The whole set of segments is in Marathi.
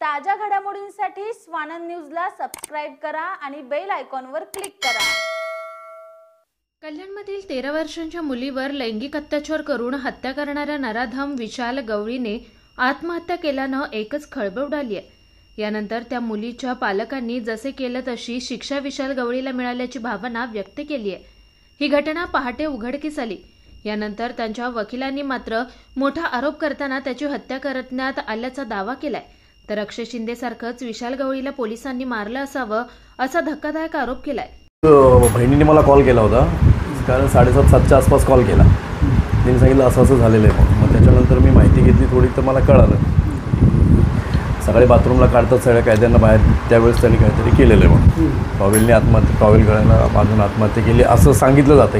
ताज्या घडामोडींसाठी स्वानंद न्यूजला सबस्क्राइब करा आणि बेल आयकॉनवर क्लिक करा। कल्याणमधील 13 वर्षांच्या मुलीवर लैंगिक अत्याचार करून हत्या करणाऱ्या नराधम विशाल गवळीने आत्महत्या केल्यानं एकच खळबळ उडाली आहे। यानंतर त्या मुलीच्या पालकांनी जसे केलं तशी शिक्षा विशाल गवळीला मिळाल्याची भावना व्यक्त केली आहे। ही घटना पहाटे उघडकीस आली। यानंतर त्यांच्या वकिलांनी मात्र मोठा आरोप करताना त्याची हत्या करण्यात आल्याचा दावा केलाय। तर अक्षय शिंदे सारखंच विशाल गवळीला पोलिसांनी मारलं असावं असा धक्कादायक आरोप केलाय। बहिणीने मला कॉल केला होता, कारण 7:30-7च्या आसपास कॉल केला। तिने सांगितलं असं असं झालेलं आहे। मग त्याच्यानंतर मी माहिती घेतली थोडी, तर मला कळालं सकाळी बाथरूमला काढतात सगळ्या कायद्यांना बाहेर, त्यावेळेस त्यांनी काहीतरी केलेलं आहे। मग टॉवेल गळ्याला बांधून आत्महत्या केली असं सांगितलं जातं।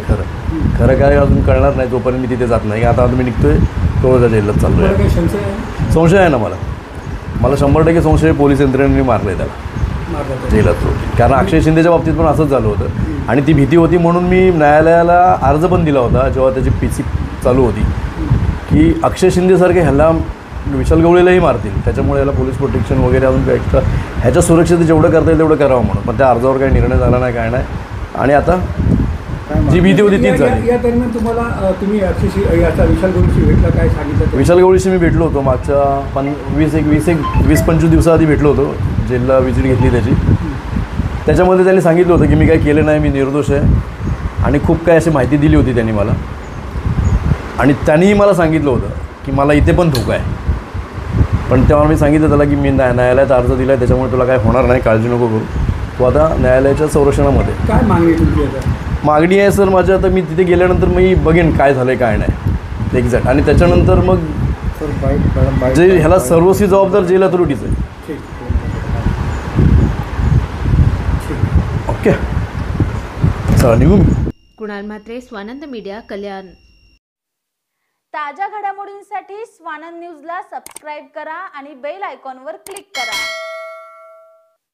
खरं काय अजून कळणार नाही जोपर्यंत मी तिथे जात नाही। आता मी निघतोय तोळजा जेलला चाललो आहे। संशय आहे ना मला 100% संशय पोलीस यंत्रणेने मारले त्याला जेलात। कारण अक्षय शिंदेच्या बाबतीत पण असंच झालं होतं आणि ती भीती होती म्हणून मी न्यायालयाला अर्ज पण दिला होता जेव्हा त्याची PC चालू होती की अक्षय शिंदेसारखे ह्याला विशाल गवळीलाही मारतील, त्याच्यामुळे याला पोलीस प्रोटेक्शन वगैरे अजून काही एक्स्ट्रा ह्याच्या सुरक्षेत जेवढं करता येईल तेवढं करावं म्हणून। पण त्या अर्जावर काही निर्णय झाला नाही, काय नाही। आणि आता जी भीती होती तीच झाली। या दरम्यान तुम्ही याचा विशाल गवळीशी भेटला, काय सांगितलं? विशाल गवळीशी मी भेटलो होतो मागच्या 20-25 दिवसाआधी भेटलो होतो। जेलला विजिट घेतली त्याची। त्याच्यामध्ये त्यांनी सांगितलं होतं की मी काही केलं नाही, मी निर्दोष आहे आणि खूप काही अशी माहिती दिली होती त्यांनी मला। आणि त्यांनीही मला सांगितलं होतं की मला इथे पण धोका आहे, पण तेव्हा मी सांगितलं त्याला की मी न्यायालयात अर्ज दिला आहे, त्याच्यामुळे तुला काय होणार नाही, काळजी नको करू, तू आता न्यायालयाच्या संरक्षणामध्ये। काय मागणी तुमची आता? मागणी आहे सर माझी, आता मी तिथे गेल्यानंतर मी बघेन काय झालं काय नाही एक्झॅक्ट, आणि त्याच्यानंतर मग जे ह्याला सर्वस्वी जबाबदार जेल अथॉरिटीच आहे। ओके चला निघू। कुणाल म्हात्रे, स्वानंद मीडिया, कल्याण। ताज्या घडामोडींसाठी स्वानंद न्यूजला सबस्क्राइब करा आणि बेल आयकॉनवर क्लिक करा।